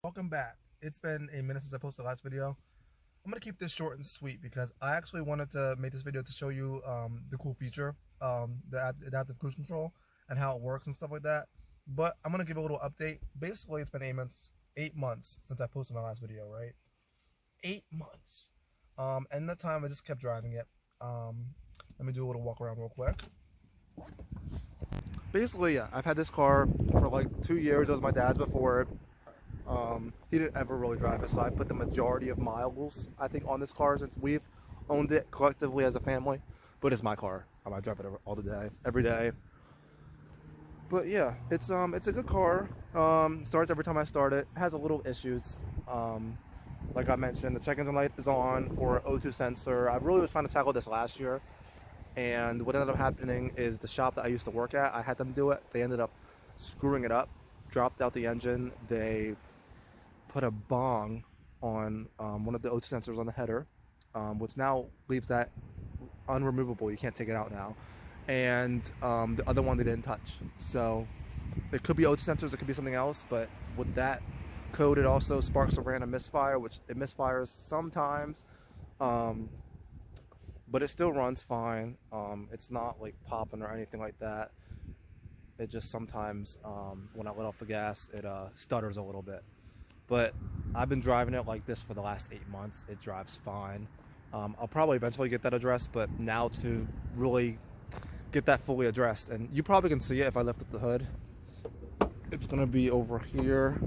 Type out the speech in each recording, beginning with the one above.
Welcome back. It's been a minute since I posted the last video. I'm going to keep this short and sweet because I actually wanted to make this video to show you the cool feature, the adaptive cruise control and how it works and stuff like that. But I'm going to give a little update. Basically, it's been 8 months since I posted my last video, right? 8 months. And that time I just kept driving it. Let me do a little walk around real quick. Basically, yeah, I've had this car for like 2 years. It was my dad's before. He didn't ever really drive it, so I put the majority of miles, I think, on this car since we've owned it collectively as a family. But it's my car. I drive it all the day, every day. But yeah, it's a good car. Starts every time I start it. It has a little issues. Like I mentioned, the check engine light is on for O2 sensor. I really was trying to tackle this last year, and what ended up happening is the shop that I used to work at, I had them do it. They ended up screwing it up, dropped out the engine. They put a bong on one of the O2 sensors on the header, which now leaves that unremovable. You can't take it out now. And the other one they didn't touch. So it could be O2 sensors, it could be something else, but with that code it also sparks a random misfire, which it misfires sometimes, but it still runs fine. It's not like popping or anything like that. It just sometimes when I let off the gas it stutters a little bit. But I've been driving it like this for the last 8 months. It drives fine. I'll probably eventually get that addressed, but now to really get that fully addressed, and you probably can see it if I lift up the hood. It's gonna be over here.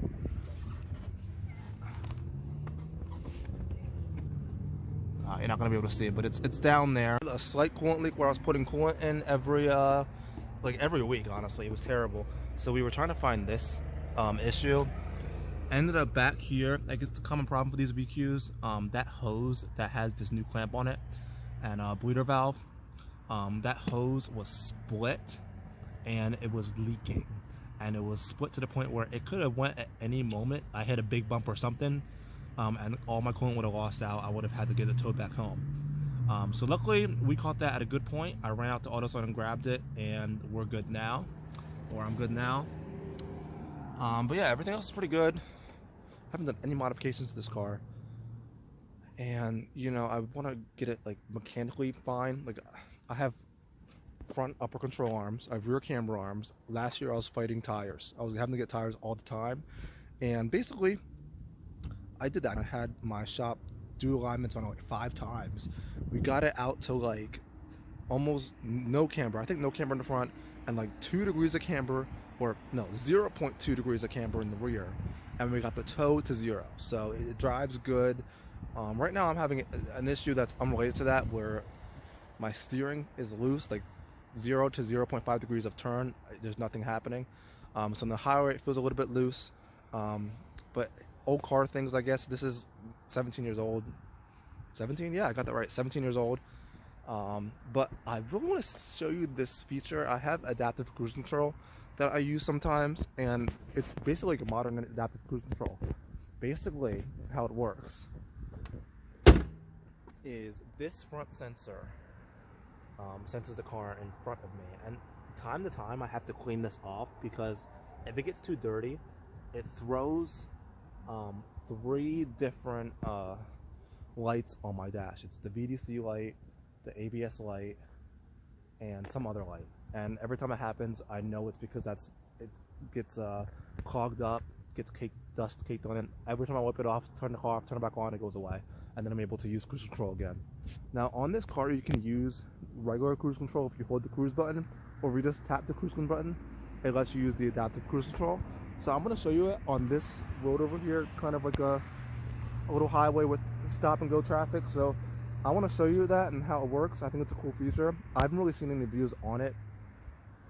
You're not gonna be able to see it, but it's down there. A slight coolant leak where I was putting coolant in every week. Honestly, it was terrible. So we were trying to find this issue. Ended up back here. Like, it's a common problem for these VQs. That hose that has this new clamp on it and bleeder valve, that hose was split and it was leaking, and it was split to the point where it could have went at any moment. I hit a big bump or something, and all my coolant would have lost out. I would have had to get it towed back home. So luckily we caught that at a good point. I ran out to AutoZone and grabbed it, and we're good now, or I'm good now. But yeah, everything else is pretty good. Haven't done any modifications to this car, and you know, I want to get it like mechanically fine. Like, I have front upper control arms, I have rear camber arms. Last year I was fighting tires. I was having to get tires all the time, and basically I did that. I had my shop do alignments on it like 5 times. We got it out to like almost no camber. I think no camber in the front, and like 2 degrees of camber, or no, 0.2 degrees of camber in the rear, and we got the tow to 0. So it drives good. Right now I'm having an issue that's unrelated to that, where my steering is loose, like 0 to 0.5 degrees of turn. There's nothing happening. So on the highway it feels a little bit loose. But old car things, I guess. This is 17 years old. 17? Yeah, I got that right. 17 years old. But I really want to show you this feature. I have adaptive cruise control that I use sometimes, and it's basically like a modern adaptive cruise control. Basically, how it works is this front sensor senses the car in front of me, and time to time I have to clean this off, because if it gets too dirty, it throws 3 different lights on my dash. It's the VDC light, the ABS light, and some other light. And every time it happens, I know it's because it gets clogged up, gets dust caked on it. Every time I wipe it off, turn the car off, turn it back on, it goes away, and then I'm able to use cruise control again. Now on this car you can use regular cruise control if you hold the cruise button, or if you just tap the cruise button, it lets you use the adaptive cruise control. So I'm going to show you it on this road over here. It's kind of like a little highway with stop and go traffic, so I want to show you that and how it works. I think it's a cool feature. I haven't really seen any views on it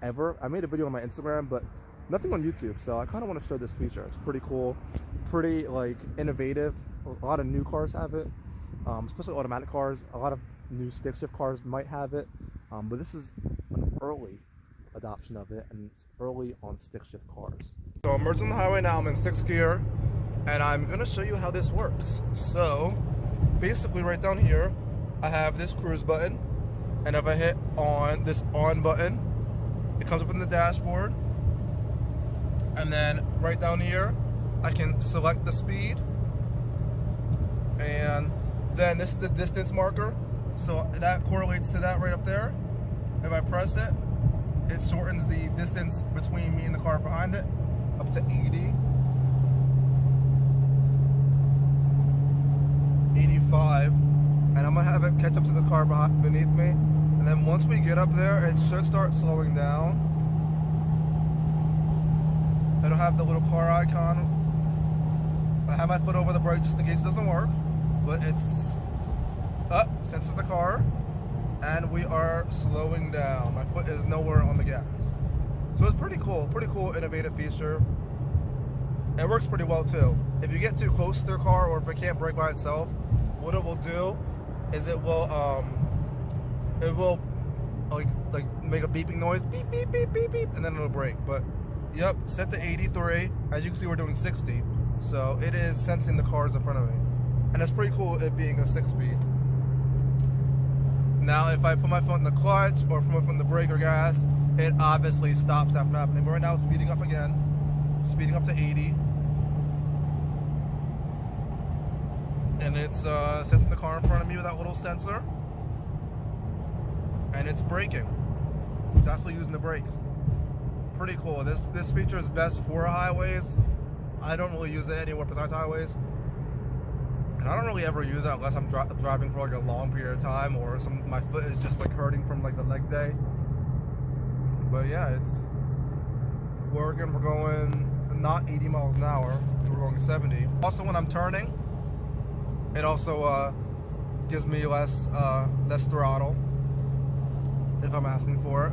ever. I made a video on my Instagram, but nothing on YouTube, so I kind of want to show this feature. It's pretty cool, pretty like innovative. A lot of new cars have it, especially automatic cars. A lot of new stick shift cars might have it, but this is an early adoption of it, and it's early on stick shift cars. So I'm merging the highway now. I'm in 6th gear, and I'm going to show you how this works. So basically right down here I have this cruise button, and if I hit on this on button, it comes up in the dashboard, and then right down here I can select the speed, and then this is the distance marker. So that correlates to that right up there. If I press it, it shortens the distance between me and the car behind it up to 80. 85, and I'm gonna have it catch up to the car beneath me, and then once we get up there, it should start slowing down. It'll have the little car icon. I have my foot over the brake just in case it doesn't work, but it's up, senses the car, and we are slowing down. My foot is nowhere on the gas. So it's pretty cool innovative feature. It works pretty well too. If you get too close to the car, or if it can't brake by itself, what it will do is it will like make a beeping noise, beep beep beep beep beep, and then it'll brake. But yep, set to 83. As you can see, we're doing 60, so it is sensing the cars in front of me, and it's pretty cool it being a 6-speed. Now, if I put my foot in the clutch or put my foot in the brake or gas, it obviously stops after happening. But right now, it's speeding up again, speeding up to 80. And it's sensing the car in front of me with that little sensor, and it's braking. It's actually using the brakes. Pretty cool. This feature is best for highways. I don't really use it anywhere besides highways, and I don't really ever use it unless I'm driving for like a long period of time, or my foot is just like hurting from like the leg day. But yeah, it's working. We're going not 80 miles an hour. We're going 70. Also, when I'm turning, it also gives me less throttle if I'm asking for it.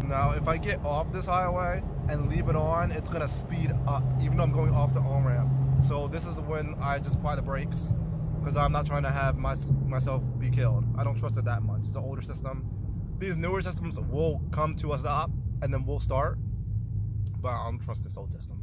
Now, if I get off this highway and leave it on, it's gonna speed up, even though I'm going off the on-ramp. So this is when I just apply the brakes, because I'm not trying to have myself be killed. I don't trust it that much. It's an older system. These newer systems will come to a stop and then we'll start, but I don't trust this old system.